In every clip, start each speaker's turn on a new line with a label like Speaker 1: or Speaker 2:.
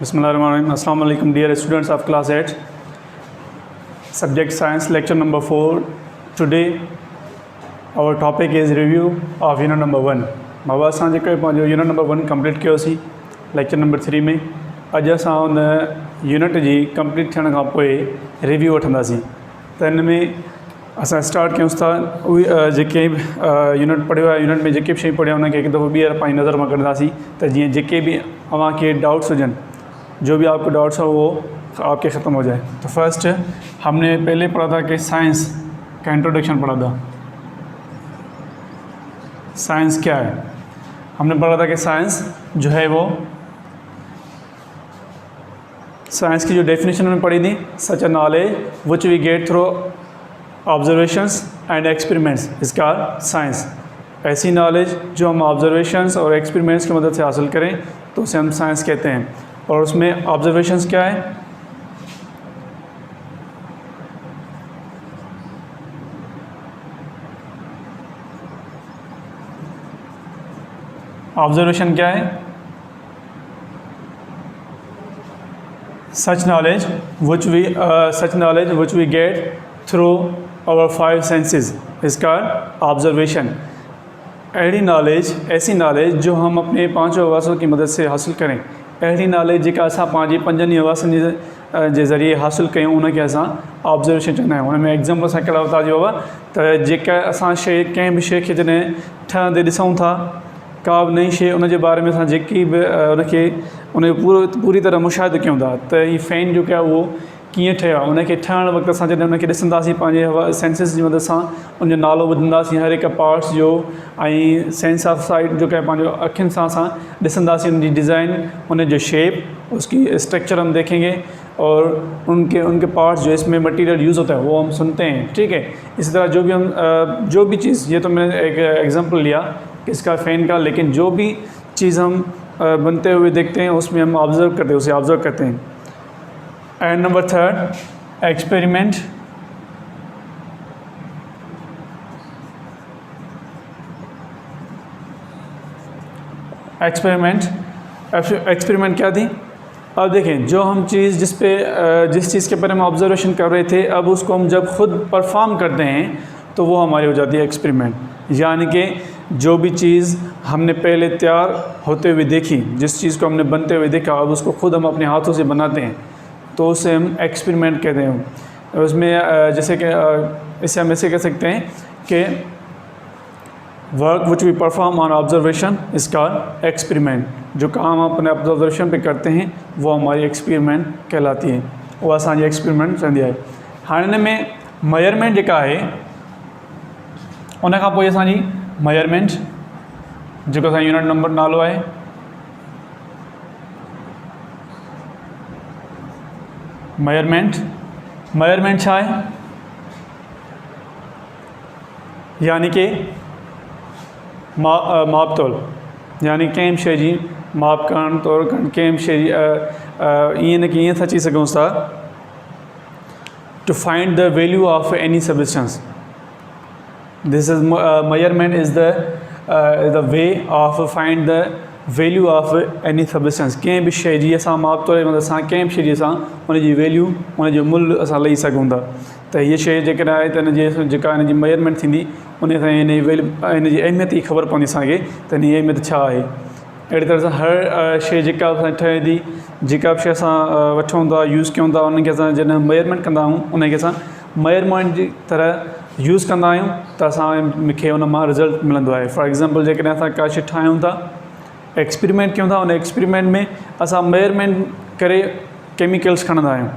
Speaker 1: Bismillahirrahmanirrahim. Assalamu alaikum dear students of class 8. Subject science lecture number 4. Today our topic is review of unit number 1. बाबा असां जेको पंहिंजो unit number 1 complete कयोसीं lecture number 3 में। अॼु असां उन यूनिट जी complete थियण खां पोइ रिव्यू वठंदासीं। त हिन में असां स्टार्ट कयूंसि था उहे जेके यूनिट पढ़ियो आहे, यूनिट में जेके बि शयूं पढ़िया उनखे हिकु दफ़ो ॿीहर पंहिंजी नज़र मां कढंदासीं त जीअं जेके बि अव्हांखे डाउट्स हुजनि, जो भी आपको डाउट्स हो वो आपके ख़त्म हो जाए। तो फर्स्ट हमने पहले पढ़ा था कि साइंस का इंट्रोडक्शन पढ़ा था। साइंस क्या है? हमने पढ़ा था कि साइंस जो है वो साइंस की जो डेफिनेशन हमने पढ़ी थी, such a knowledge which we get through observations and experiments is called science. ऐसी नॉलेज जो हम ऑब्जर्वेशंस और एक्सपेरिमेंट्स की मदद से हासिल करें तो उसे हम साइंस कहते हैं। और उसमें ऑब्जर्वेशंस क्या है? ऑब्जर्वेशन क्या है? Such knowledge which we get through our 5 senses is called observation. ऐसी नॉलेज जो हम अपने 5 हवासों की मदद से हासिल करें, अहिड़ी नॉलेज जेका असां पंहिंजे 5 हवासनि जे ज़रिए हासिल कयूं उनखे असां ऑब्जर्वेशन चवंदा आहियूं। हुन में एग्ज़ाम्पल असां कहिड़ा वरिता जो हुआ त जेका असां शइ कंहिं बि शइ खे जॾहिं ठहंदे ॾिसूं था, का बि नई शइ, उनजे बारे में असां जेकी बि उनखे पूरी तरह मुशाहिदो कयूं था त हीअ फ़ैन जो आहे उहो कीअं ठहियो आहे। उनखे ठहण वक़्तु असां जॾहिं उनखे ॾिसंदासीं पंहिंजे सेंसिस जी मदद सां उनजो नालो ॿुधंदासीं, हर हिकु पार्ट्स जो, ऐं सेंस ऑफ साइट जो आहे पंहिंजो अखियुनि सां असां ॾिसंदासीं, उनजी डिज़ाइन, उनजो शेप, उसकी स्ट्रक्चर हम देखेंगे और उनके पार्ट्स जो इसमें मटेरियल यूज़ होता है वो हम सुनते हैं। ठीक है, इसी तरह जो भी चीज़, ये तो मैंने एक एग्जांपल लिया इसका फ़ैन का, लेकिन जो भी चीज़ हम बनते हुए देखते हैं उसमें हम उसे ऑब्ज़र्व करते हैं। And number 3 experiment. एक्सपेरिमेंट क्या थी? अब देखें, जो हम चीज़ जिस चीज़ के बारे में ऑब्जर्वेशन कर रहे थे, अब उसको हम जब खुद परफॉर्म करते हैं तो वो हमारी हो जाती है एक्सपेरिमेंट। यानी कि जो भी चीज़ हमने पहले तैयार होते हुए देखी, जिस चीज़ को हमने बनते हुए देखा, अब उसको खुद हम अपने हाथों से बनाते हैं तो उसे हम एक्सपेरिमेंट कहते हैं। उसमें जैसे कि इसे हम ऐसे कह सकते हैं कि work which we perform on observation is called experiment. जो काम हम अपने ऑब्जर्वेशन पे करते हैं वो हमारी एक्सपेरिमेंट कहलाती है, वो असांजी एक्सपेरिमेंट रहंदी आहे। हाणे हिन में मेजरमेंट जेका आहे, उन खां पोइ असांजी मेजरमेंट जेको असांजो यूनिट नंबर नालो आहे, मेजरमेंट छा आहे? यानी कि मापतोल, यानी कंहिं बि शइ जी माप करणु, तौर करणु, कंहिं बि शइ जी ईअं न कि ईअं था चई सघूं था to find the value of any substance. This is measurement is the way of find the value of any substance. कंहिं बि शइ जी असां माप तौर मदद सां कंहिं बि शइ जी असां उनजी वैल्यू, उनजो मुल्ह असां लही सघूं था। त हीअ शइ जेकॾहिं आहे त हिनजी जेका हिनजी मेजरमेंट थींदी उन सां हिनजी अहमियत ई ख़बर पवंदी असांखे त हिनजी अहमियत छा आहे। अहिड़ी तरह सां हर शइ जेका असां ठहे थी, जेका बि शइ असां वठूं था, यूज़ कयूं था, उनखे असां जॾहिं मेजरमेंट कंदा आहियूं, उनखे असां मेजरमेंट जी तरह यूज़ कंदा आहियूं त असांखे उन मां रिज़ल्ट मिलंदो आहे। फॉर एग्ज़ाम्पल, जेकॾहिं असां का शइ ठाहियूं था, एक्सपेरिमेंट कयूं था, उन एक्सपेरिमेंट में असां मेजरमेंट करे केमिकल्स खणंदा आहियूं।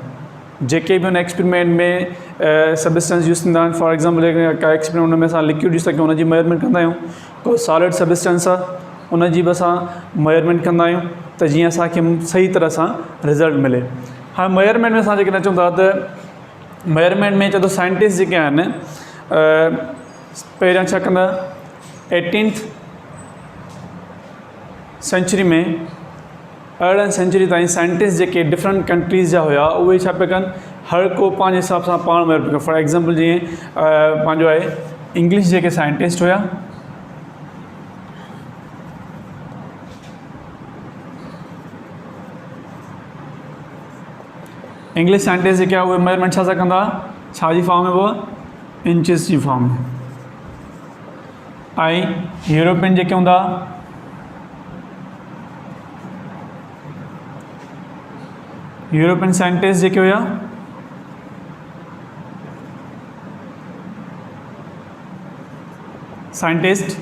Speaker 1: जेके बि उन एक्सपेरिमेंट में सब्सटेंस यूज़ थींदा आहिनि, फॉर एग्ज़ाम्पल का एक्सपेरिमेंट में असां लिक्विड यूज़ था कयूं, उनजी मेजरमेंट कंदा आहियूं। कोई सॉलिड सब्सटेंस आहे, उनजी बि असां मेजरमेंट कंदा आहियूं त जीअं असांखे सही तरह सां रिज़ल्ट मिले। हाणे मेजरमेंट में असां जेकॾहिं चऊं था त मेजरमेंट में चओ त साइंटिस्ट जेके आहिनि पहिरियां छा कंदा, 18th सेंचुरी में, 18th सेंचुरी ताईं साइंटिस्ट जेके डिफरेंट कंट्रीज़ जा हुआ, उहे छा पिया कनि, हर को पंहिंजे हिसाब सां पाण मेजर पिया कनि। फॉर एग्ज़ाम्पल, जीअं पंहिंजो आहे इंग्लिश जेके साइंटिस्ट हुआ, इंग्लिश साइंटिस्ट जेके उहे मेजरमेंट छा कंदा छा जी फॉर्म में वो इंचिस जी फॉर्म में। ऐं यूरोपियन जेके हूंदा यूरोपियन साइंटिस्ट जेके हुआ साइंटिस्ट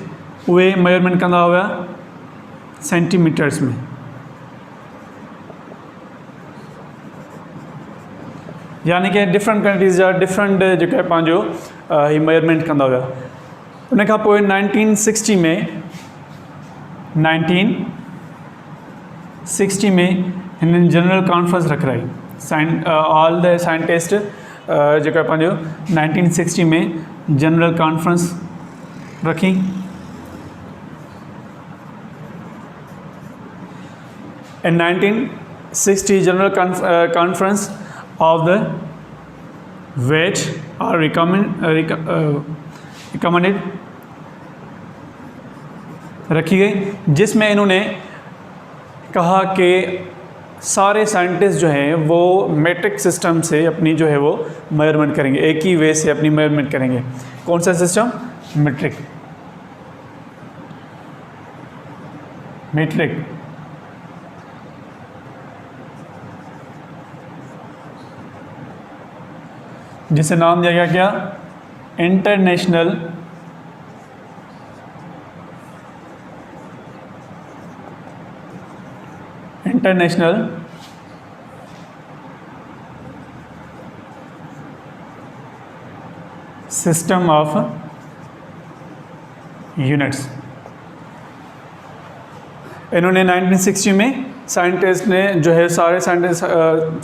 Speaker 1: उहे मेजरमेंट कंदा हुआ सेंटीमीटर्स में। यानी कि डिफरेंट कंट्रीज़ जा डिफरेंट जेका आहे पंहिंजो ही मेजरमेंट कंदा हुआ। उन खां पोइ 1960 में हिननि जनरल कॉन्फ्रेंस रखाई ऑल द साइंटिस्ट जेका आहे पंहिंजो 1960 में जनरल कॉन्फ्रेंस रखी। In 1960 general conference of the weight are recommended रखी गई, जिसमें इन्होंने कहा कि सारे साइंटिस्ट जो हैं वो मैट्रिक सिस्टम से अपनी जो है वो मेजरमेंट करेंगे, एक ही वे से अपनी मेजरमेंट करेंगे। कौन सा सिस्टम? मैट्रिक। जिसे नाम दिया गया क्या? International system of units. इन्होंने 1960 में साइंटिस्ट ने जो है सारे साइंटिस्ट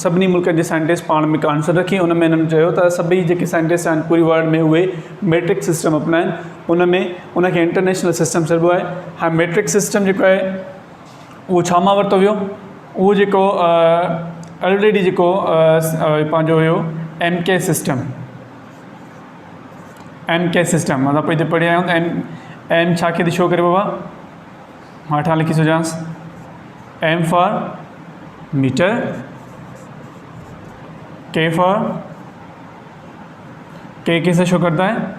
Speaker 1: सभी मुल्क के साइंटिस्ट पाण में कॉन्फ्रेंस रखी। उनमें इन्होंने चयो त सभी जेके साइंटिस्ट आहिनि पूरी वर्ल्ड में उहे मैट्रिक सिस्टम अपनाइनि। उनमें उनखे इंटरनेशनल सिस्टम चइबो आहे। हाँ, मैट्रिक सिस्टम जेको आहे उहो छा मां वरितो वियो? उहो जेको ऑलरेडी जेको पंहिंजो हुयो MK सिस्टम। असां पहिरीं पढ़िया आहियूं। एम छा खे थी शो करे बाबा? मां ठा लिखी सोचांसि M फॉर मीटर, K कैसे शो करता है?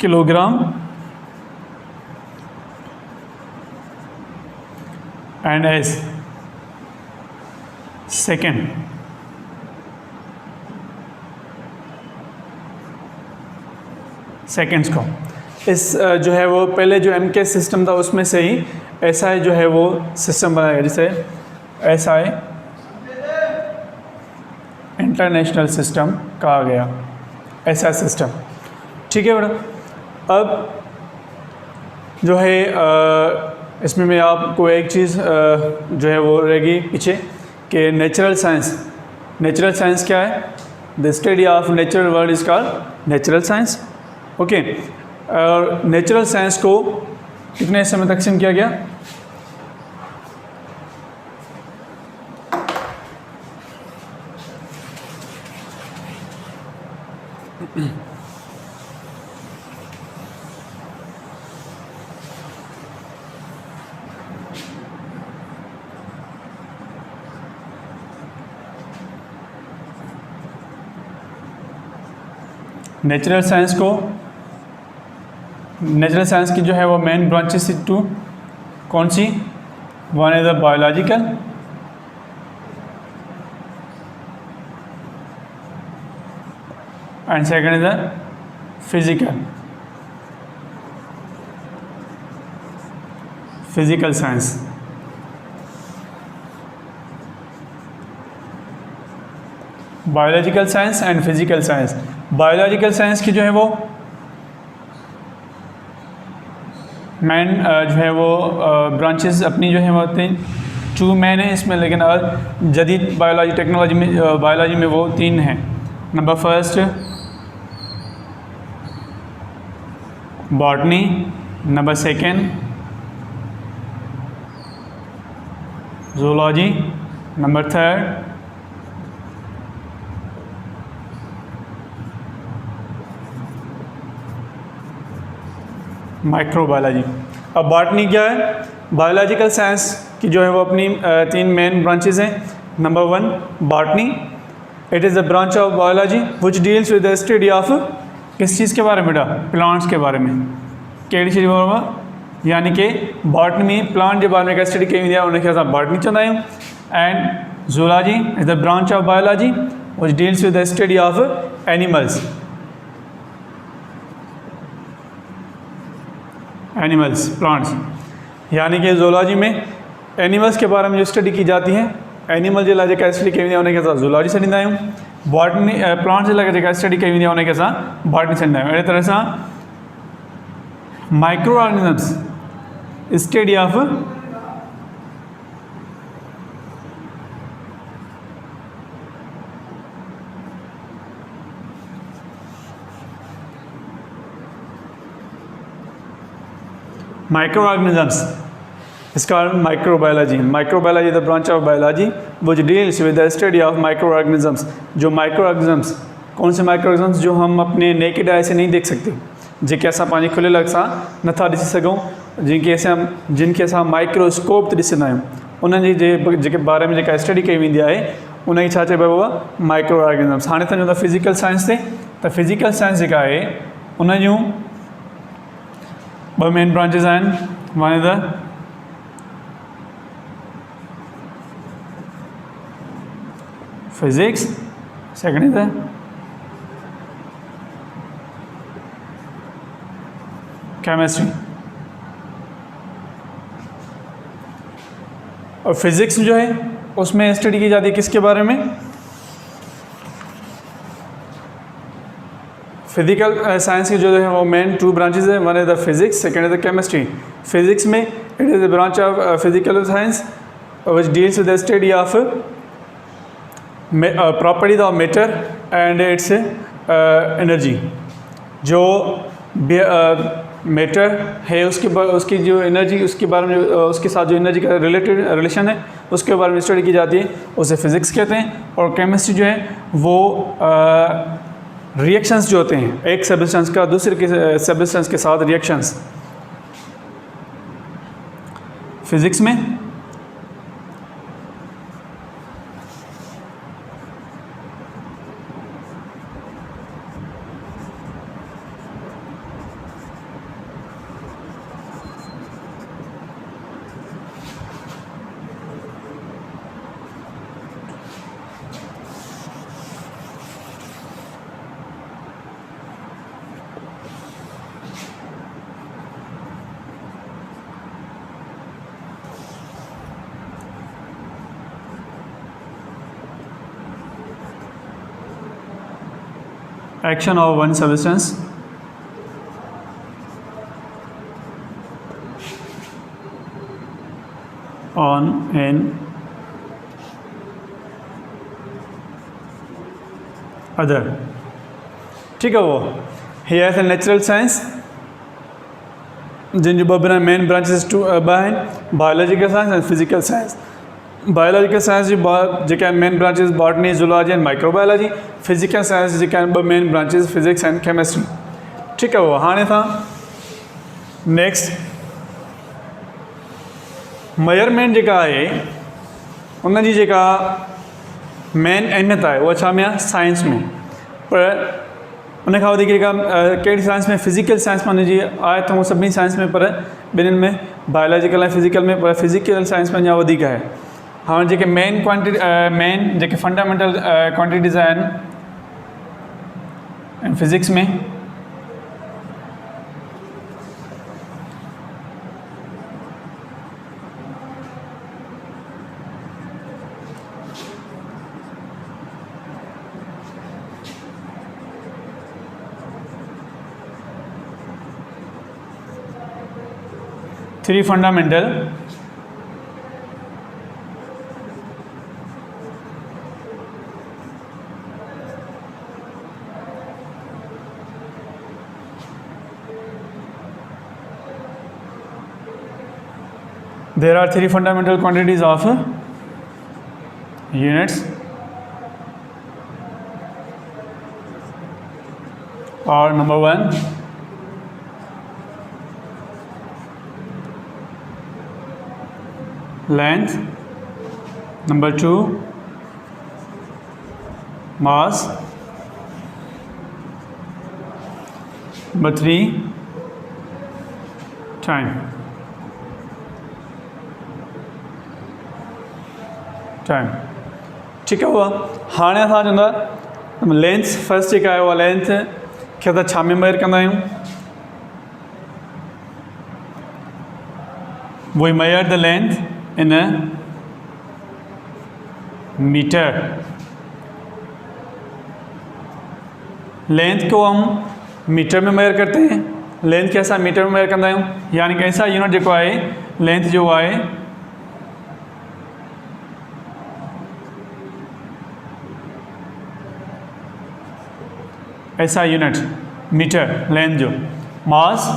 Speaker 1: Kilogram, and S second. Seconds को इस जो है वो पहले जो MK सिस्टम था उसमें से ही SI जो है वो सिस्टम बनाया गया, जिसे SI इंटरनेशनल सिस्टम कहा गया। SI सिस्टम, ठीक है बेटा। अब जो है इसमें मैं आपको एक चीज़ जो है वो रहेगी पीछे कि नेचुरल साइंस क्या है? The study of natural world is called natural science. Okay, और नेचुरल साइंस को कितने हिस्से में तकसीम किया गया? नेचुरल साइंस की जो है वो मेन ब्रांचेस टू कौन सी? One is the biological, and second is the physical science. Biological science and physical science. Biological science की जो है वो मैन जो है वो ब्रांचेस अपनी जो है वो टू मैन है इसमें, लेकिन जदीद टेक्नोलॉजी में बायोलॉजी में वो 3 हैं। Number first botany, number second zoology, number third microbiology. अब बॉटनी क्या है? बायोलॉजिकल साइंस की जो है वो अपनी 3 मेन ब्रांचेस हैं। Number 1 botany, it is a branch of biology which deals with the study of किस चीज़ के बारे में बेटा, प्लांट्स के बारे में। कहिड़ी चीज़ बारे, यानी कि बॉटनी में प्लांट के बारे में स्टडी कई वेंदी आहे, उनखे असां बॉटनी चवंदा आहियूं। And zoology is the branch of biology which deals with the study of animals, plants, यानी कि ज़ूलॉजी में एनिमल्स के बारे में जो स्टडी की जाती है, एनिमल जे लाइ जेका स्टडी कई वेंदी आहे उनखे असां ज़ूलॉजी सॾींदा आहियूं। बॉटनी प्लांट्स जे लाइ जेका स्टडी कई वेंदी आहे उनखे असां बॉटनी सॾींदा आहियूं। अहिड़े तरह सां micro organisms, study of microorganisms is called microbiology. Microbiology is the branch of biology which deals with the study of microorganisms. जो microorganisms, कौन से microorganisms जो हम अपने नेकेड आई से नहीं देख सकते, जेके असां पंहिंजे खुलियल अख सां नथा ॾिसी सघूं, जिनखे असां माइक्रोस्कोप ते ॾिसंदा आहियूं, उन्हनि जे जेके बारे में जेका स्टडी कई वेंदी आहे उनखे छा चइबो आहे, माइक्रो ऑर्गेनिजम्स। हाणे तव्हां चवंदा फिज़िकल साइंस ते, त फिज़िकल साइंस जेका आहे उन जूं ॿ मेन ब्रांचिस आहिनि। One is the physics, second is the chemistry. और फिज़िक्स जो है उसमें स्टडी की जाती है किसके बारे में, फिजिकल साइंस की जो है वो मेन 2 ब्रांचेस है, one is the physics, second is the chemistry. Physics में it is the branch of physical science which deals with the study of properties of matter and its energy. जो matter है उसकी जो energy, उसके बारे में उसके साथ जो एनर्जी का रिलेशन है उसके बारे में स्टडी की जाती है, उसे फिज़िक्स कहते हैं। और केमिस्ट्री जो है वो रिएक्शंस जो होते हैं, एक सब्सटेंस का दूसरे के सब्सटेंस के साथ रिएक्शंस, फिज़िक्स में action of one substance on an other। ठीक है, वो here is a natural science जिन जो ॿ मेन ब्रांचेस ॿ आहिनि, biological science and physical science. Biological science जी जेके आहिनि main branches botany, zoology and microbiology. Physical science जेके आहिनि ॿ main branches physics and chemistry. ठीकु आहे, वो हाणे तव्हां नेक्स्ट मेजरमेंट जेका आहे उन जी जेका मेन अहमियत आहे उहा छा में आहे, साइंस में। पर उन खां वधीक जेका कहिड़ी साइंस में, फिज़िकल साइंस में उनजी आहे त उहो सभिनी साइंस में, पर ॿिन्हिनि में बायोलॉजिकल ऐं फिज़िकल में, पर फिज़िकल साइंस में अञा वधीक आहे। हाँ, जेके मेन जेके फंडामेंटल क्वांटिटीज़ आहिनि फिज़िक्स में, three fundamental there are three fundamental quantities of units or number 1 length, number 2 मास ब 3 टाइम ठीक है हुआ। हाँ असां चवंदा लेंथ फर्स्ट जेका आहे उहा लेंथ खे असां छा में मेजर कंदा आहियूं we measure the length in metre. Length को हम मीटर में मेजर करते हैं, लेंथ के असां मीटर में मेजर कंदा आहियूं, यानी कि ऐसा यूनिट जेको आहे लेंथ जो आहे ऐसा यूनिट मीटर लेंथ जो मास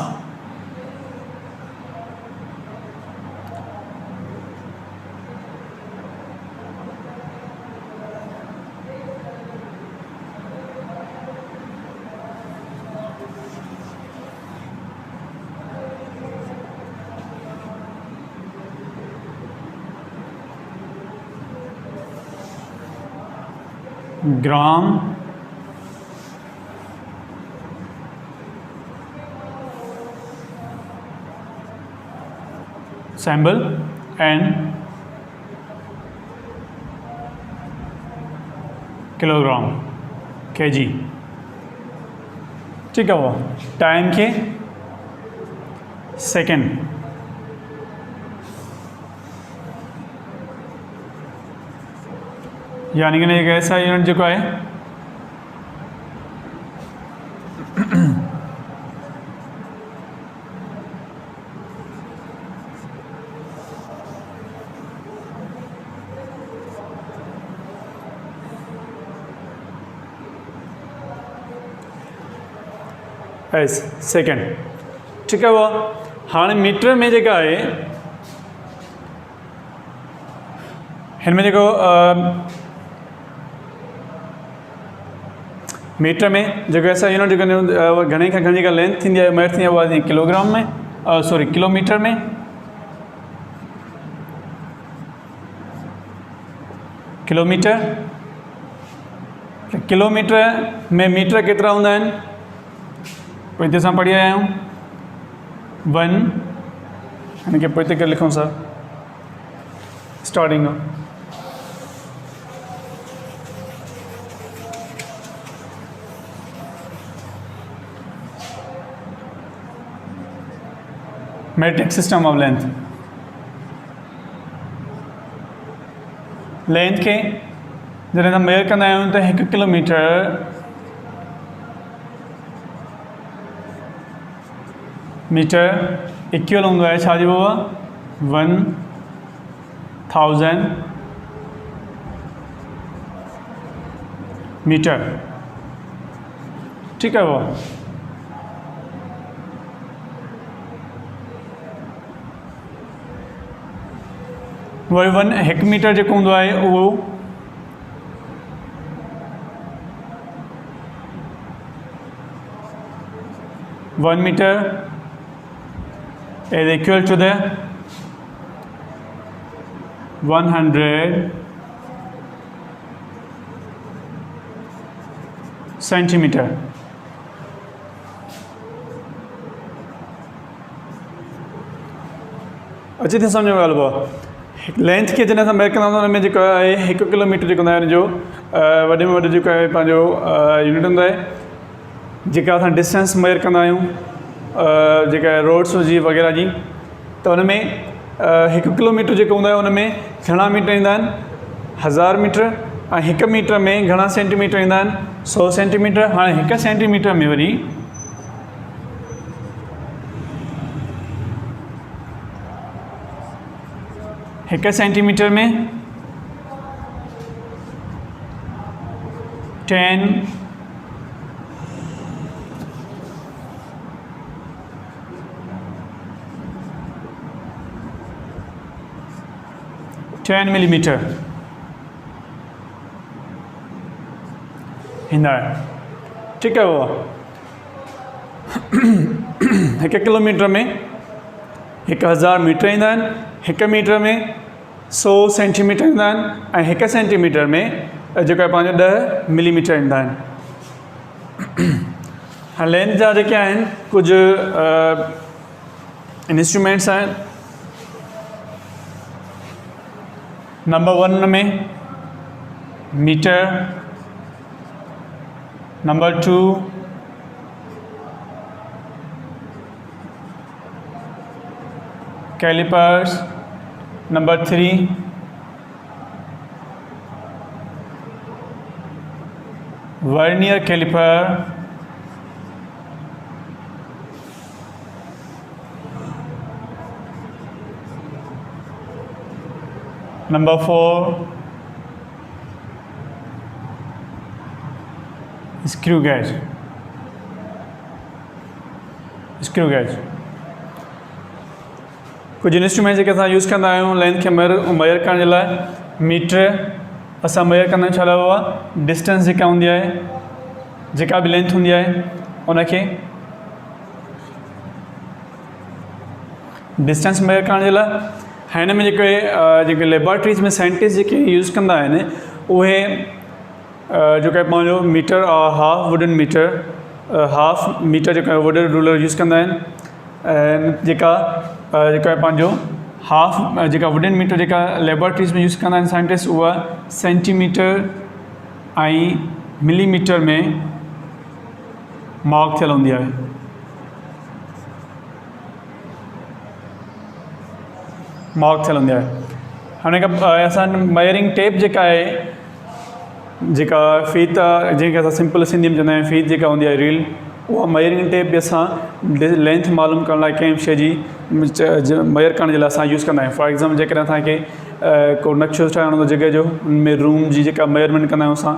Speaker 1: ग्राम सैम्बल एंड किलोग्राम kg। ठीक है वो टाइम के सेकेंड यानी कि एक ऐसा यूनिट जो है एस सेकेंड। ठीक है वो हाँ मीटर में जेका है हिन में जेको मीटर में जेको ऐसा यूनिट जेको घणे खां घणी जेका लेंथ थींदी आहे मेजर थींदी आहे उहा किलोग्राम में सॉरी किलोमीटर में। किलोमीटर किलोमीटर में मीटर केतिरा हूंदा आहिनि पोइ हिते असां पढ़ी आया आहियूं 1 यानी कि पोइ हिते करे लिखूं था starting matric system of length. Length के जॾहिं असां मेजर कंदा आहियूं त 1 किलोमीटर मीटर इक्वल हूंदो आहे छा चइबो आहे 1000 मीटर। ठीक है वो वरी 1 मीटर जेको हूंदो आहे उहो 1 metre is equal to the 100 centimetre. अच्छी तरह समझ में ॻाल्हि लेंथ के जॾहिं असां मेजर कंदा आहियूं उन में जेको आहे 1 किलोमीटर जेको हूंदो आहे जो वॾे में वॾो जेको आहे पंहिंजो यूनिट हूंदो आहे जेका असां डिस्टेंस मेजर कंदा आहियूं जेका रोड्स हुजी वग़ैरह जी त हुन में 1 किलोमीटर जेको हूंदो आहे उन में घणा मीटर ईंदा आहिनि 1000 मीटर ऐं 1 मीटर में घणा सेंटीमीटर ईंदा आहिनि 100 सेंटीमीटर। हाणे 1 सेंटीमीटर में वरी 1 सेंटीमीटर में 10 मिलीमीटर ईंदा आहे। ठीक है वो 1 किलोमीटर में 1000 मीटर ईंदा आहिनि, 1 मीटर में 100 सेंटीमीटर ईंदा आहिनि ऐं 1 सेंटीमीटर में जेको आहे पंहिंजो 10 मिलीमीटर ईंदा आहिनि। हाणे लेंथ जा जेके आहिनि कुझु इंस्ट्रूमेंट्स आहिनि। नंबर 1 में metre, number 2 callipers, number 3 vernier calliper, number 4 screw gauge. कुछ इंस्ट्रूमेंट जेके असां यूज़ कंदा आहियूं लेंथ खे मेयर करण जे लाइ। मीटर असां मेयर कंदा आहियूं, छा लाइ उहा डिस्टेंस जेका हूंदी आहे, जेका बि लेंथ हूंदी आहे उनखे डिस्टेंस मेयर करण जे लाइ। हिन में जेके लेबॉरेटरीज़ में साइंटिस्ट जेके यूज़ कंदा आहिनि उहे जेको आहे पंहिंजो मीटर और half wooden metre, half metre जेको आहे वुडन रूलर यूज़ कंदा आहिनि। ऐं जेको आहे पंहिंजो हाफ जेका वुडन मीटर जेका लेबॉरेटरीज़ में यूज़ कंदा आहिनि साइंटिस्ट, उहा सेंटीमीटर ऐं मिलीमीटर में मार्क थियल हूंदी आहे। हाणे असां मेयरिंग टेप जेका आहे, जेका फीत जंहिंखे असां सिंपल सिंधी में चवंदा आहियूं फीत जेका हूंदी आहे रील, उहा मेयरिंग टेप बि असां लेंथ मालूम करण लाइ कंहिं शइ जी मेयर करण जे लाइ असां यूज़ कंदा आहियूं। फॉर एग्ज़ाम्पल जेकॾहिं असांखे को नक्शो ठाहिणो हूंदो जॻह जो, उनमें रूम जी जेका मेयरमेंट कंदा आहियूं असां,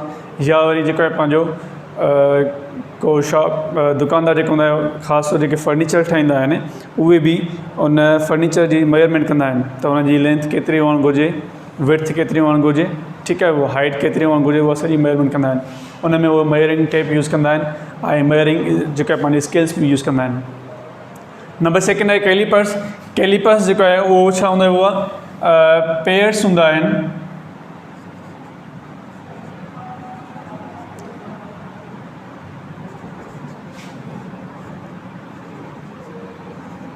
Speaker 1: या वरी जेको आहे पंहिंजो को शॉप दुकानदार जेको हूंदा आहे ख़ासि तौर जेके फर्नीचर ठाहींदा आहिनि उहे बि उन फर्नीचर जी मेयरमेंट कंदा आहिनि त उनजी लेंथ केतिरी हुअणु घुरिजे, विड्थ केतिरी हुअणु घुरिजे, ठीकु आहे, उहा हाइट केतिरी हुअणु घुरिजे, उहा सॼी मेयरमेंट कंदा आहिनि। उन में उहो मेयरिंग टेप यूज़ कंदा आहिनि ऐं मेयरिंग जेका पंहिंजी स्केल्स बि यूज़ कंदा आहिनि। नंबर 2 आहे कैलिपर्स जेको आहे उहो छा हूंदो आहे, उहा पेयर्स हूंदा आहिनि।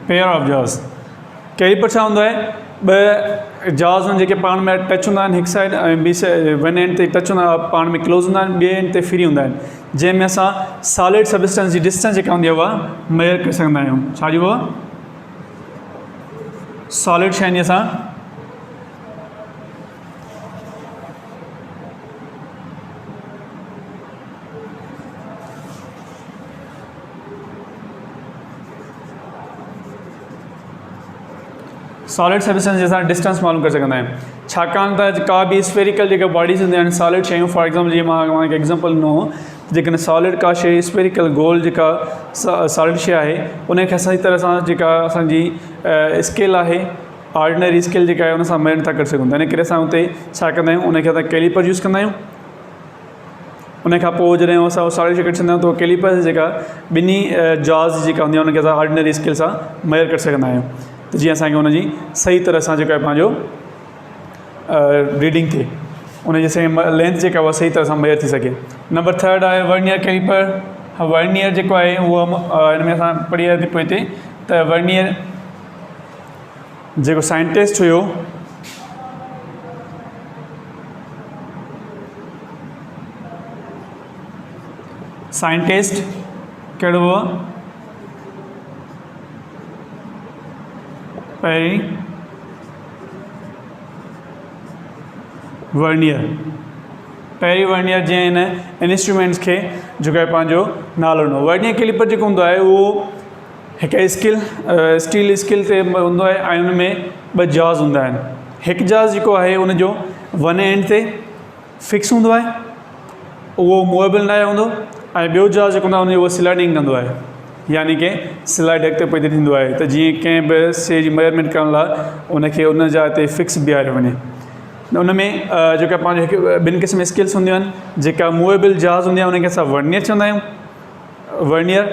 Speaker 1: Pair of Jos. कैलिपर छा हूंदो आहे, ॿ जॉस आहिनि जेके पाण में टच हूंदा आहिनि, हिकु साइड ऐं ॿी साइड वन एंड ते टच हूंदा आहिनि, पाण में क्लोज़ हूंदा आहिनि, ॿिए एंड ते फ्री हूंदा आहिनि, जंहिंमें असां सॉलिड सबस्टेंस जी डिस्टेंस जेका हूंदी आहे उहा मेयर करे सघंदा आहियूं। छा जी उहा सॉलिड शइ जी असां सॉलिड सबस्टेंस जे असां डिस्टेंस मालूम करे सघंदा आहियूं। छाकाणि त का बि स्फेरिकल जेके बॉडीज़ हूंदियूं आहिनि सॉलिड शयूं, फॉर एग्ज़ाम्पल जीअं मां तव्हांखे एग्ज़ाम्पल ॾिनो, जेकॾहिं सॉलिड का शइ स्फेरिकल गोल जेका सॉलिड शइ आहे उनखे असां जी तरह सां जेका असांजी स्केल आहे, ऑर्डिनरी स्केल जेका आहे उन सां मेयर था करे सघूं। इन करे असां हुते छा कंदा आहियूं, उनखे असां कैलिपर यूज़ कंदा आहियूं। उनखां पोइ जॾहिं असां सॉलिड शइ कढी छॾंदा आहियूं त कैलिपर जेका ॿिन्ही जॉस जेका हूंदी आहे उनखे असां ऑर्डिनरी स्केल सां मेयर करे सघंदा आहियूं, त जीअं असांखे उनजी सही तरह सां जेको आहे पंहिंजो रीडिंग थिए, उनजी सही लेंथ जेका उहा सही तरह सां मेयर थी सघे। नंबर 3 आहे वर्नियर कैलिपर। वर्नियर जेको आहे उहो हिन में असां पढ़ी रहिया पोइ हिते त वर्नियर जेको साइंटिस्ट हुयो कहिड़ो हुओ, पहिरीं वर्नियर जंहिं हिन इंस्ट्रूमेंट्स खे जेको आहे पंहिंजो नालो ॾिनो। वर्नियर कैलिपर जेको हूंदो आहे उहो हिकु स्टील स्केल ते हूंदो आहे ऐं हुन में 2 जॉस हूंदा आहिनि। हिकु जॉस जेको आहे उनजो वन एंड ते फिक्स हूंदो आहे, उहो मूवेबल न हूंदो, ऐं ॿियो जॉस जेको हूंदो आहे उहो स्लाइडिंग कंदो आहे, यानी कि स्लाइड अॻिते पुठिते थींदो आहे, त जीअं कंहिं बि शइ जी मेयरमेंट करण लाइ उनखे उन जाइ ते फिक्स बीहारियो वञे। उन में जेका पंहिंजो हिकु 2 क़िस्म स्केल्स हूंदियूं आहिनि। जेका मूवेबल जॉस हूंदी आहे उनखे असां वर्नियर चवंदा आहियूं, वर्नियर,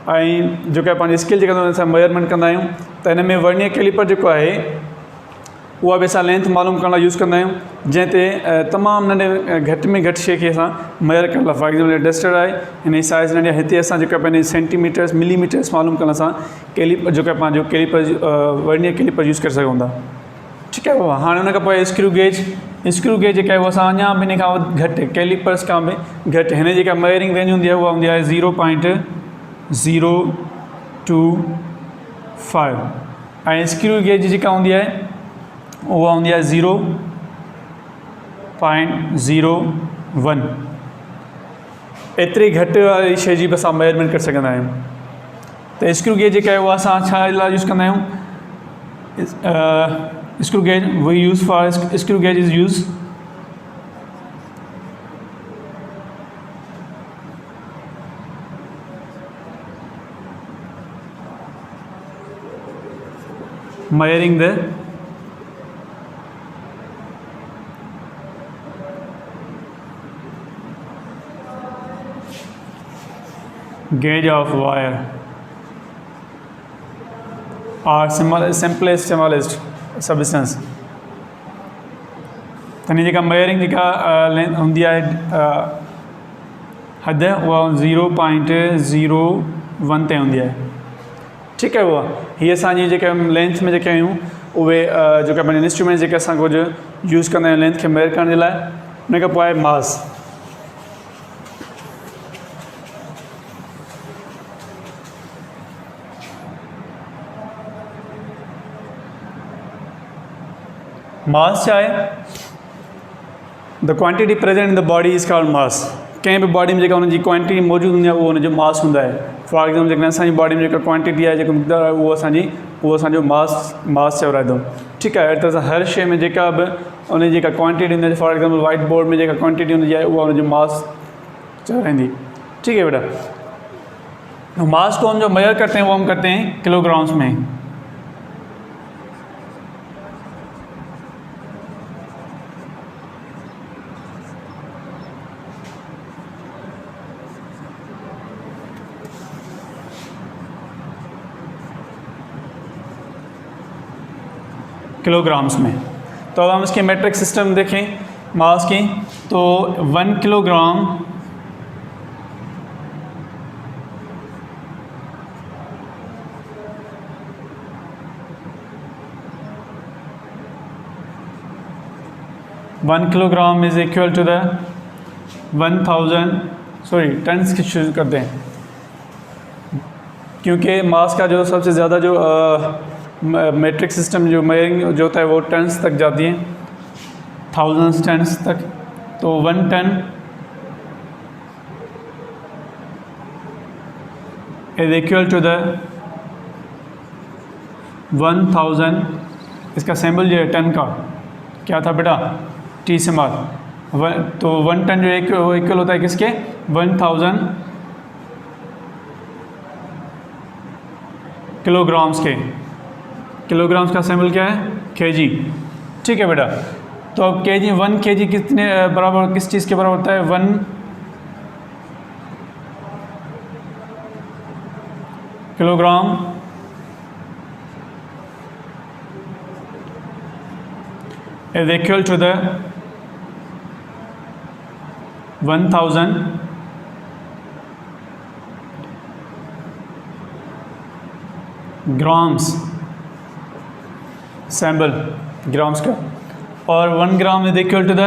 Speaker 1: ऐं जेका पंहिंजी स्केल जेका असां मेयरमेंट कंदा आहियूं। त हिन में वर्नियर कैलिपर जेको आहे उहा बि असां लेंथ मालूम करण लाइ यूज़ कंदा आहियूं, जंहिं ते तमामु नंढे घटि में घटि शइ खे असां मेयर करण लाइ, फॉर एक्ज़ाम्पल डस्टर आहे, हिन जी साइज़ नंढी आहे, हिते असां जेका पंहिंजे सेंटीमीटर्स मिलीमीटर्स मालूम करण असां कैलिपर जेका पंहिंजो कैलिपर वर्नियर कैलिपर यूज़ करे सघूं था। ठीकु आहे बाबा। हाणे हुन खां पोइ स्क्रू गेज जेका आहे उहा असां अञा बि हिन खां घटि कैलिपर्स खां बि घटि, हिन जेका मेयरिंग रेंज हूंदी आहे उहा हूंदी आहे 0.025 ऐं स्क्रू गेज जेका हूंदी आहे उहा हूंदी आहे 0.01। एतिरी घटि वारी शइ जी बि असां मेजरमेंट करे सघंदा आहियूं। त स्क्रू गेज जेका आहे उहा असां छा लाइ यूज़ कंदा आहियूं? Screw gauge we use for screw gauge is use measuring the gauge of wire or simplest substance। तनी जेका मेयरिंग जेका लेंथ हूंदी आहे हद उहा 0.01 ते हूंदी आहे। ठीकु आहे। उहा हीअ असांजी जेके लेंथ में जेके आहियूं उहे जेका पंहिंजे इंस्ट्रूमेंट जेके असां कुझु यूज़ कंदा आहियूं लेंथ खे मेयर करण जे लाइ। हुन खां पोइ आहे मास। मास छा आहे? The quantity present in the body is called mass. कंहिं बि बॉडी में जेका हुनजी क्वांटिटी मौजूदु हूंदी आहे उहो हुनजो मास हूंदा आहे। फॉर एक्ज़ाम्पल जेकॾहिं असांजी बॉडी में जेका क्वांटिटी आहे, जेको मक़दार आहे, उहो असांजो मास चवराए थो। ठीकु आहे। अहिड़ी तरह सां हर शइ में जेका बि उनजी जेका क्वांटिटी हूंदी आहे, फॉर एक्ज़ाम्पल वाइट बोर्ड में जेका क्वांटिटी हूंदी आहे उहा हुनजो मास चवराईंदी। ठीक है बेटा। मास को हम जो मेजर करते हैं वो हम करते हैं किलोग्राम्स में। किलोग्राम्स में। तो अब हम इसके मेट्रिक सिस्टम देखें मास की, तो 1 kilogram is equal to the 1000 tons की शुरू करते हैं, क्योंकि मास का जो सबसे ज़्यादा जो मेट्रिक सिस्टम जो मेजरिंग जो होता है वो टन्स तक जाती है, 1000 टन्स तक। तो 1 ton is equal to the 1000। इसका सिंबल जो है टन का क्या था बेटा? T symbol. तो 1 टन जो इक्वल होता है किसके? 1000 किलोग्राम्स के। किलोग्राम्स का सिंबल क्या है? केजी। ठीक है बेटा। तो अब केजी 1 केजी कितने बराबर, किस चीज़ के बराबर होता है? 1 kilogram is equal to the 1000 grams, symbol grams का, और 1 gram is equal to the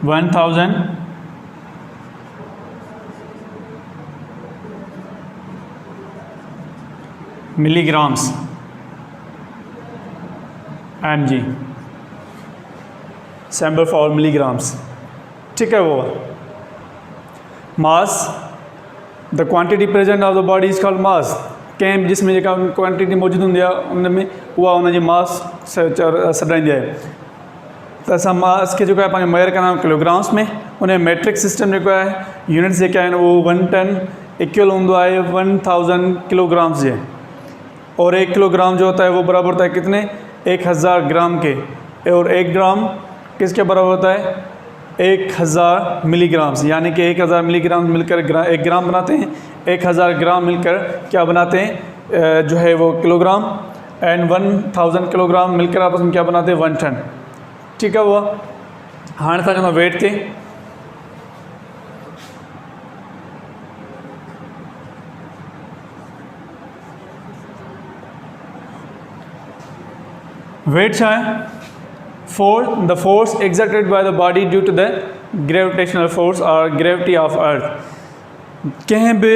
Speaker 1: 1000 milligrams mg, symbol for milligrams. ठीक है। वो mass, the quantity present of the body is called mass. कंहिं जिसमें जेका क्वांटिटी मौजूदु हूंदी आहे उन में उहा हुनजी मास सॾाईंदी आहे। त असां मास खे जेको आहे पंहिंजो मेयर कंदा आहियूं किलोग्राम्स में। उन मेट्रिक सिस्टम जेको आहे यूनिट्स जेके आहिनि उहो 1 टन इक्वल हूंदो आहे 1000 किलोग्राम्स जे, और 1 किलोग्राम जो होता है वो बराबर होता है कितने? 1000 ग्राम के। और 1 ग्राम किसके बराबर होता है? 1000 मिलीग्राम, यानी कि 1000 मिलीग्राम मिलकर 1 ग्राम बनाते हैं, 1000 ग्राम मिलकर क्या बनाते हैं जो है वो किलोग्राम, एंड 1000 किलोग्राम मिलकर आपस में क्या बनाते हैं 1 टन। ठीक है वो हाणे था चवंदा वेट ते वेट छा है the force exerted by the body due to the gravitational force और ग्रेविटी ऑफ अर्थ। कंहिं बि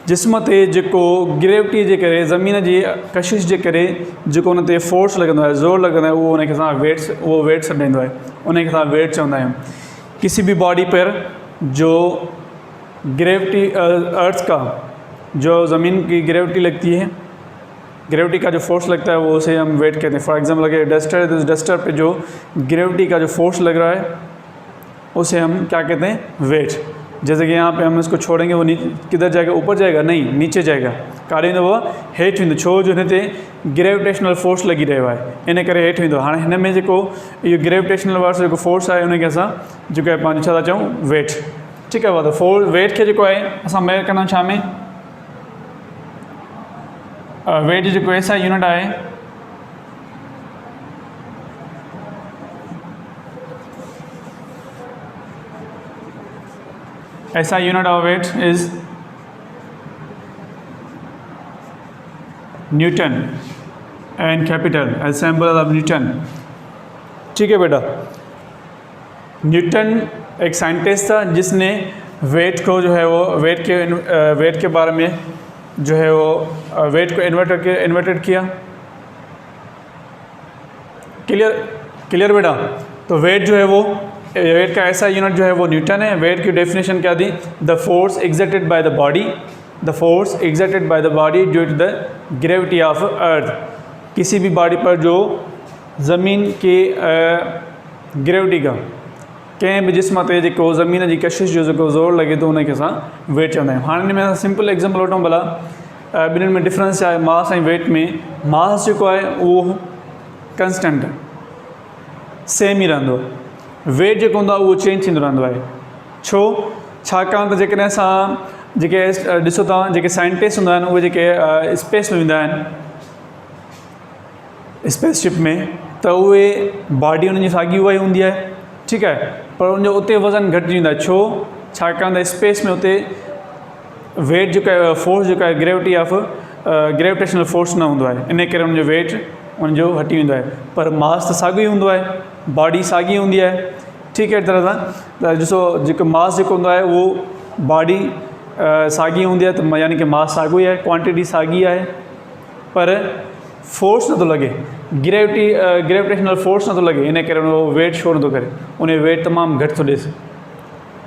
Speaker 1: जिस्म ते जेको ग्रेविटी जे करे ज़मीन जी कशिश जे करे जेको उन ते फोर्स लॻंदो आहे, ज़ोर लॻंदो आहे, उहो उनखे असां वेट सॾींदो आहे, उनखे असां वेट चवंदा आहियूं। किसी भी बॉडी पर जो ग्रेविटी अर्थ का जो ज़मीन की ग्रेविटी लगती है, ग्रेविटी का जो फोर्स लगता है वो उसे हम वेट कहते हैं। फॉर एग्जांपल अगर डस्टर है तो इस डस्टर पे जो ग्रेविटी का जो फोर्स लग रहा है उसे हम क्या कहते हैं वेट। जैसे कि यहाँ पे हम इसको छोड़ेंगे वो किधर जाएगा, ऊपर जाएगा नहीं, नीचे जाएगा, कारण वो हेठि वेंदो, छो जो हिन ते ग्रेविटेशनल फोर्स लगी रहियो आहे, इन करे हेठि वेंदो। हाणे हिन में जेको इहो ग्रेविटेशनल वर्स जेको फोर्स आहे उनखे असां जेको आहे पंहिंजो छा था चऊं वेट। ठीकु आहे, त वेट खे जेको आहे असां मेजर कंदा छा में, वेट जो ऐसा यूनिट है ऐसा unit of weight is newton and capital as symbol of newton. ठीक है बेटा, न्यूटन एक साइंटिस्ट था जिसने वेट को जो है वो वेट के बारे में जो है वो वेट को इन्वर्टेड किया। क्लियर बेटा, तो वेट जो है वो वेट का ऐसा यूनिट जो है वो न्यूटन है। वेट की डेफिनेशन क्या दी, the force exerted by the body, the force exerted by the body due to the gravity of earth. किसी भी बॉडी पर जो ज़मीन की ग्रेविटी का कंहिं बि जिस्म ते जेको ज़मीन जी कशिश जो जेको ज़ोर लॻे थो उनखे असां वेट चवंदा आहियूं। हाणे हिन में सिंपल एग्जाम्पल वठूं भला, ॿिन्हिनि में डिफरेंस छा आहे, मास ऐं वेट में। मास जेको आहे उहो कंस्टेंट सेम ई रहंदो, वेट जेको हूंदो आहे उहो चेंज थींदो रहंदो आहे। छो, छाकाणि त जेकॾहिं असां जेके ॾिसो था जेके साइंटिस्ट हूंदा आहिनि उहे जेके स्पेस में वेंदा आहिनि स्पेसशिप में, त उहे बॉडी उन्हनि जी साॻी उहा ई हूंदी आहे। ठीकु आहे, पर उनजो उते वज़न घटिजी वेंदो आहे। छो, छाकाणि त स्पेस में उते वेट जेको आहे फोर्स जेको आहे ग्रेविटी ऑफ ग्रेविटेशनल फोर्स न हूंदो आहे, इन करे उनजो वेट उनजो हटी वेंदो आहे। पर मास त साॻियो ई हूंदो आहे, बॉडी साॻी हूंदी आहे। ठीकु आहे, तरह सां त ॾिसो जेको मास जेको हूंदो आहे उहो बॉडी साॻी हूंदी आहे, त यानी कि मास साॻियो ई आहे, क्वांटिटी साॻी आहे, पर फोर्स नथो लॻे, ग्रेविटेशनल फोर्स नथो लॻे, इन करे उहो वेट छो नथो करे, उन वेट तमामु घटि थो ॾिए।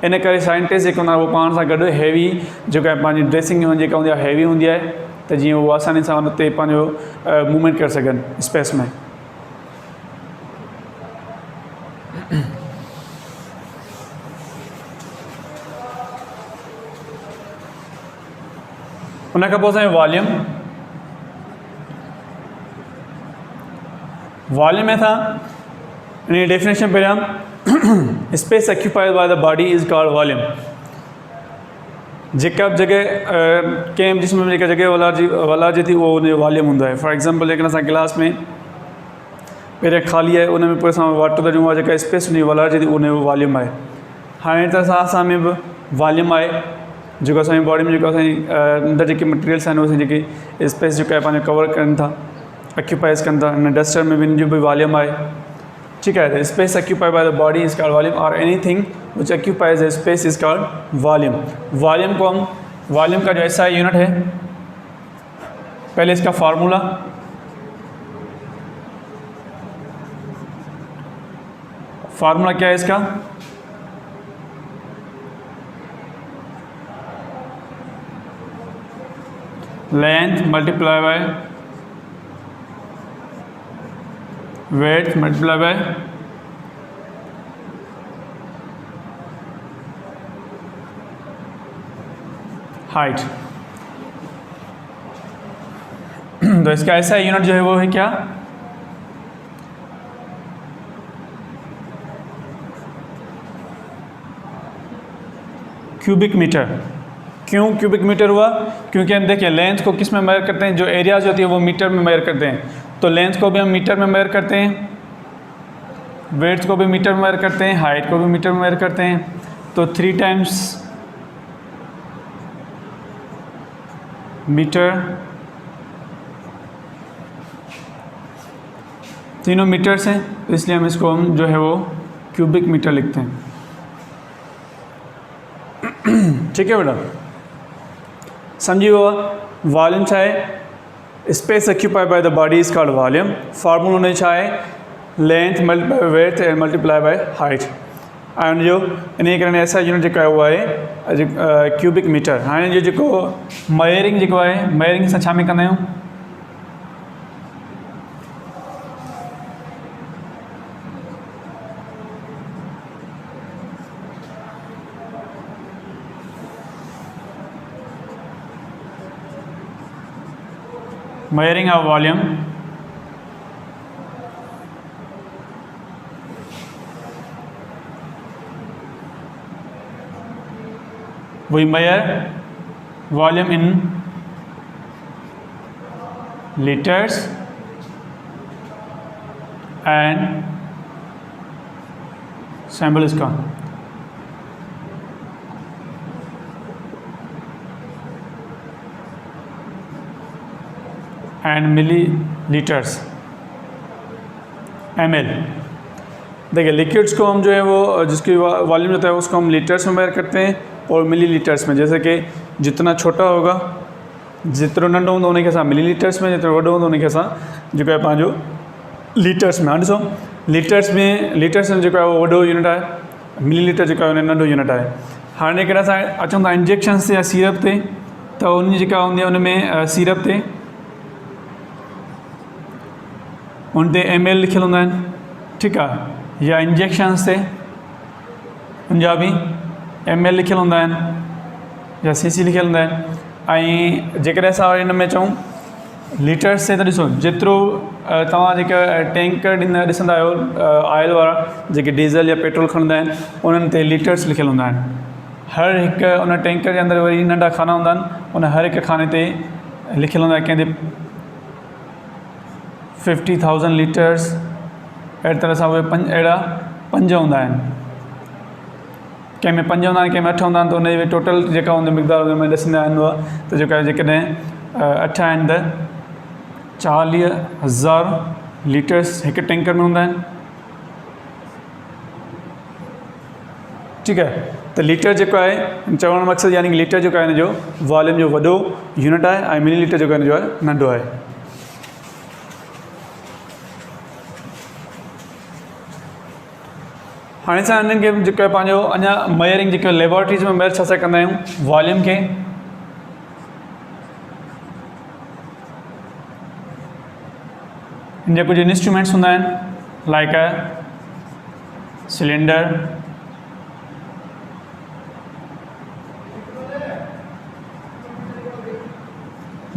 Speaker 1: इन करे साइंटिस्ट जेको हूंदा उहो पाण सां गॾु हैवी जेको आहे पंहिंजी ड्रेसिंग जेका हूंदी आहे हैवी हूंदी आहे, त जीअं उहो आसानी सां उन ते पंहिंजो मूवमेंट करे सघनि स्पेस में। उन खां पोइ असांजो वॉल्यूम में था इन डेफिनेशन पहिरियां space occupied by the body is called volume. जेका बि जॻह कंहिं जिस्म में जेका जॻह वलारजे थी उहो उनजो वॉल्यूम हूंदो आहे। फॉर एग्जांपल जेकॾहिं असां गिलास में पहिरियां ख़ाली आहे उन में पोइ असां वाटर था ॾियूं, उहा जेका स्पेस उनजी वलारजे थी उनजो वॉल्यूम आहे। हाणे त असां में बि वॉल्यूम आहे जेको असांजी बॉडी में जेको असांजी अंदरि जेके मटीरियल्स आहिनि उहे जेकी स्पेस जेका आहे पंहिंजो कवर कनि था, ऑक्यूपाइज़ कनि था। हिन डस्टर में बि जो बि वॉल्यूम आहे। ठीक है, space occupied by the body is called volume और anything which occupies the space is called volume. Volume का जो ऐसा यूनिट है, पहले इसका फार्मूला, क्या है इसका, length multiply by weight multiply by height. तो इसका ऐसा यूनिट जो है वो है क्या, क्यूबिक मीटर। क्यों क्यूबिक मीटर हुआ? क्योंकि हम देखिए लेंथ को किस में मेजर करते हैं, जो एरियाज होती है वो मीटर में मेजर करते हैं, तो लेंथ को भी हम मीटर में मेजर करते हैं, वेड्थ को भी मीटर में मेजर करते हैं, हाइट को भी मीटर में मेजर करते हैं। तो 3 टाइम्स मीटर, तीनों मीटर्स हैं, तो इसलिए हम इसको हम जो है वो क्यूबिक मीटर लिखते हैं। ठीक है बेटा, समझिए वो वॉल्यूम चाहे space occupied by the body is called volume. Formula होने चाहे length multiply width and multiply by height. And जो इन करने ऐसा यूनिट जो हुआ है क्यूबिक मीटर। हाँ जो मेयरिंग जो है, मेयरिंग से छा में कंदा आहियूं, measuring of volume, we measure volume in liters and sample इसका एंड मिली लीटर्स ml। देखिए लिक्विड्स को हम जो है वो जिसकी वॉल्यूम होता है उसको हम लीटर्स में मेजर करते हैं और मिली लीटर्स में। जैसे कि जितना छोटा होगा, जितना नंढो हूंदो उन खे असां मिली लीटर्स में, जितना वॾो हूंदो उन खे असां जेको आहे पंहिंजो लीटर्स में। हाणे ॾिसो लीटर्स में जेको आहे वो वॾो यूनिट आहे, मिली लीटर जेको आहे उन नंढो यूनिट आहे। हाणे जेकॾहिं असां अचूं था इंजेक्शन्स ते या सीरप ते, त उन जेका हूंदी आहे उन में सीरप ते उन ते ml लिखियल हूंदा आहिनि, ठीकु आहे, या इंजेक्शन्स ते उनजा बि ml लिखियल हूंदा आहिनि या cc लिखियल हूंदा आहिनि। ऐं जेकॾहिं असां हिन में चऊं लीटर्स ते, त ॾिसो जेतिरो तव्हां जेका टैंकर ॾिसंदा आहियो ऑयल वारा जेके डीज़ल या पेट्रोल खणंदा आहिनि उन्हनि ते लीटर्स लिखियल हूंदा आहिनि। हर हिकु उन टैंकर जे अंदरि वरी नंढा खाना हूंदा आहिनि, उन हर हिकु खाने ते लिखियल हूंदा आहिनि कंहिंजे 50,000 लीटर्स, अहिड़ी तरह सां उहे अहिड़ा 5 हूंदा आहिनि, कंहिंमें 5 हूंदा आहिनि, कंहिंमें 8 हूंदा आहिनि, त उन जी टोटल जेका हूंदी मिक़दार उन में ॾिसंदा आहिनि उहा, त जेका जेकॾहिं 8 आहिनि त 40,000 लीटर्स हिकु टैंकर में हूंदा आहिनि, ठीकु आहे। त लीटर जेको आहे चवण जो मक़सदु यानी कि लीटर जेको आहे हिन जो वॉल्यूम जो वॾो यूनिट आहे ऐं मिली लीटर जेको हिन जो आहे नंढो आहे। हाणे असां हिननि खे जेको आहे पंहिंजो अञा मेयरिंग जेको लेबोरेटरीज़ में मेयर छा कंदा आहियूं वॉल्यूम खे, इन जा कुझु इंस्ट्रूमेंट्स हूंदा आहिनि like a cylinder,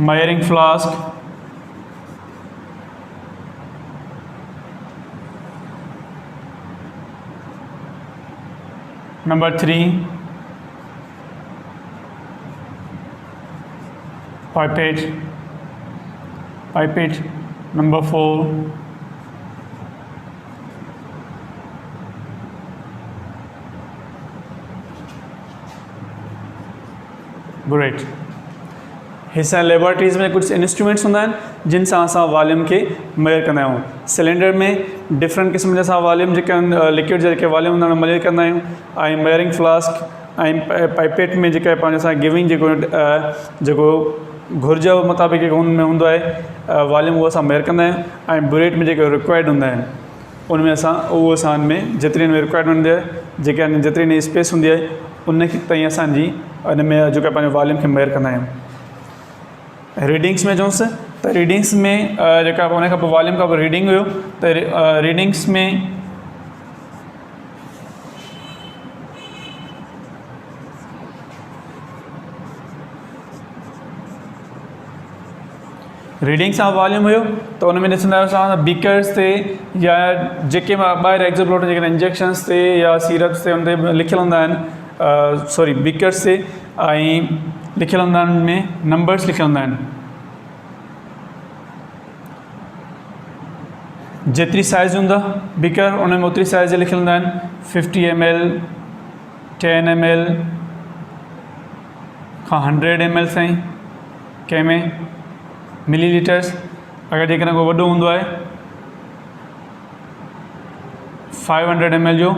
Speaker 1: मेयरिंग flask, Number 3 pipette, number 4 burette। हिस्सा लेबोरेटरीज़ में कुछ इंस्ट्रूमेंट्स हूंदा आहिनि जिन सां असां वॉल्यूम खे मेजर कंदा आहियूं। सिलेंडर में डिफरेंट क़िस्म जा असां वॉल्यूम जेके लिक्विड जा जेके वॉल्यूम हूंदा आहिनि मेजर कंदा आहियूं। ऐं मेयरिंग फ्लास्क ऐं पाइपेट में जेका पंहिंजो असां गिविंग जेको घुर्ज मुताबिक़ जेको हुन में हूंदो आहे वॉल्यूम उहो असां मेजर कंदा आहियूं। ऐं बुरेट में जेके रिक्वायर्ड हूंदा आहिनि उन में असां में जेतिरी में रिक्वायर्ड हूंदी आहे, जेके जेतिरी स्पेस हूंदी आहे उन ताईं असांजी हिन में जेको पंहिंजो वॉल्यूम खे मेजर कंदा आहियूं। रीडिंग्स में चऊंसि त रीडिंग्स में जेका उन खां पोइ वॉल्यूम खां पोइ रीडिंग हुयो, त रीडिंग्स में रीडिंग सां वॉल्यूम हुयो, त उन में ॾिसंदा आहियो असां बीकर्स ते या जेके ॿाहिरि एक्ज़ोप्लोट जेके इंजेक्शन्स ते या सीरप्स ते उन ते लिखियल हूंदा आहिनि सॉरी बीकर्स से ऐं लिखियल हूंदा आहिनि में नंबर्स लिखियल हूंदा आहिनि। जेतिरी साइज़ हूंदा बीकर उन में ओतिरी साइज़ लिखियल हूंदा आहिनि 50 ml 10 ml खां 100 ml ताईं कंहिं में मिलीलीटर्स। अगरि जेकॾहिं को वॾो हूंदो आहे 500 ml जो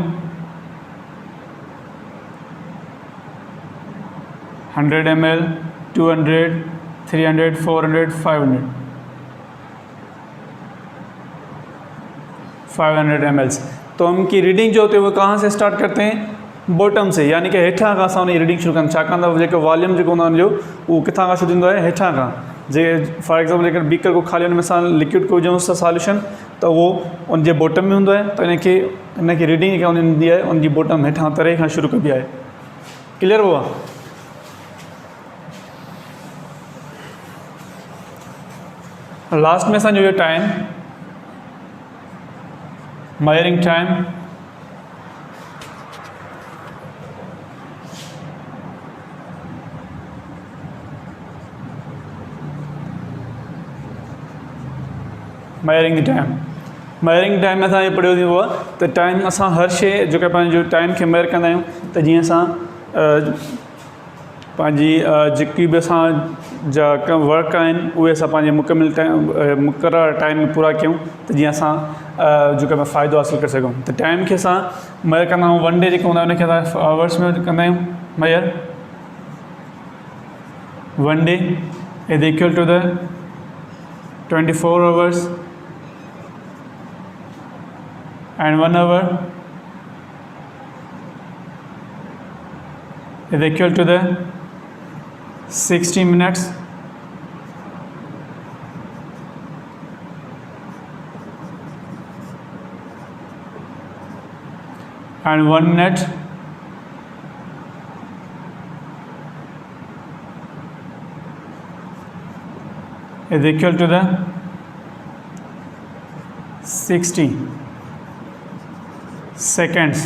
Speaker 1: 100 ml 200 300 400 500 ml। तो उनकी रीडिंग जो होती है वो कहाँ से स्टार्ट करते हैं, बॉटम से, यानी कि हेठां खां असां उनजी रीडिंग शुरू कंदा। छाकाणि त जेको वॉल्यूम जेको हूंदो आहे उनजो उहो किथां खां शुरू थींदो आहे, हेठां खां। जे फॉर एग्ज़ाम्पल जेकर बीकर को ख़ाली हुन में असां लिक्विड को विझूं सॉल्यूशन त उहो उनजे बॉटम में हूंदो आहे, त इनखे रीडिंग जेका हूंदी आहे उनजी बॉटम हेठां तरे खां शुरू कबी आहे। क्लियर हुआ? लास्ट में असांजो इहो time measuring time, measuring the time में असां इहो पढ़ियो थींदो आहे त टाइम असां हर शइ जेका पंहिंजो टाइम खे मेयर कंदा आहियूं त जीअं असां पंहिंजी जेकी बि असां जा वर्क आहिनि उहे असां पंहिंजे मुक़ररु टाइम में पूरा कयूं त जीअं असां जेको आहे फ़ाइदो हासिलु करे सघूं। त टाइम खे असां मेयर कंदा आहियूं, वन डे जेको हूंदो आहे उनखे असां आवर्स में कंदा आहियूं मेयर। One day is equal to the 24 hours and 1 hour is equal to the 60 minutes and 1 minute is equal to the 60 seconds।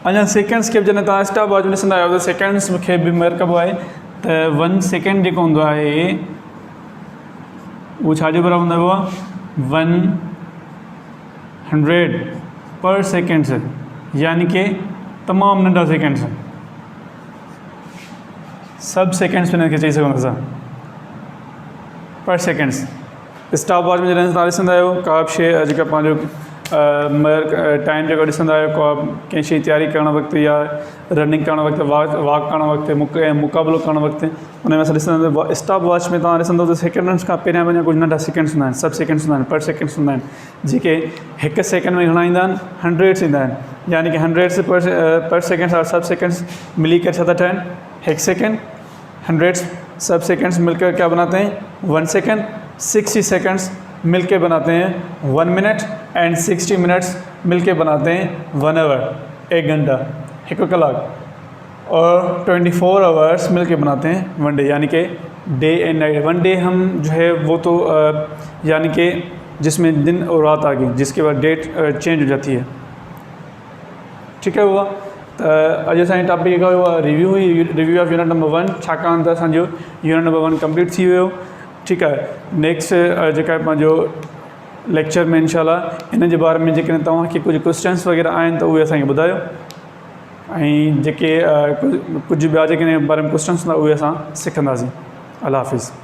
Speaker 1: अञा सेकेंड्स खे बि जॾहिं तव्हां स्टॉप वॉच में ॾिसंदा आहियो त सेकेंड्स खे बि मेयर कबो आहे त 1 सेकेंड जेको हूंदो आहे उहो छाजे बराबरि हूंदो आहे, 100 पर सेकेंड्स, यानी कि तमामु नंढा सेकेंड्स, सब सेकेंड्स में हिनखे चई सघूं असां पर सेकेंड्स। स्टॉप वॉच में जॾहिं तव्हां ॾिसंदा आहियो का बि शइ जेका पंहिंजो टाइम जेको ॾिसंदा आहियो को कंहिं शइ तयारी करणु वक़्तु या रनिंग करणु वक़्तु वॉक करणु वक़्तु मुक़ाबिलो करणु वक़्तु उन में असां ॾिसंदा आहियूं स्टॉप वॉच में तव्हां ॾिसंदव त सेकेंड्स खां पहिरियां कुझु नंढा सेकेंड्स हूंदा आहिनि, सब सेकेंड्स हूंदा आहिनि, पर सेकेंड्स हूंदा आहिनि, जेके हिकु सेकेंड में घणा ईंदा आहिनि, हंड्रेड्स ईंदा आहिनि। यानी कि हंड्रेड्स पर सेकेंड्स और सब सेकेंड्स मिली कर छा था ठहन, एक सेकेंड। हंड्रेड्स सब सेकेंड्स मिलकर क्या बनाते हैं, 1 सेकेंड। 60 सेकेंड्स मिलके बनाते हैं 1 मिनट एंड 60 मिनट्स मिलके बनाते हैं 1 आवर, 1 घंटा, 1 कलाक। और 24 आवर्स मिलके बनाते हैं 1 डे, यानी कि डे एंड नाइट। 1 डे हम जो है वो तो यानी कि जिसमें दिन और रात आ गई, जिसके बाद डेट चेंज हो जाती है। ठीक है हुआ। तो अॼु असांजी टॉपिक जेका हुआ रिव्यू हुई, रिव्यू ऑफ यूनिट नंबर 1। छाकाणि त असांजो यूनिट नंबर 1 कंप्लीट थी वियो। ठीकु आहे, नेक्स्ट जेका आहे पंहिंजो लेक्चर में इंशाल्लाह इन जे बारे में जेकॾहिं तव्हांखे कुझु क्वेश्चन्स वग़ैरह आहिनि त उहे असांखे ॿुधायो, ऐं जेके कुझु ॿिया जेके बारे में क्वेश्चन्स हूंदा उहे असां सिखंदासीं। अल्लाह हाफ़िज़।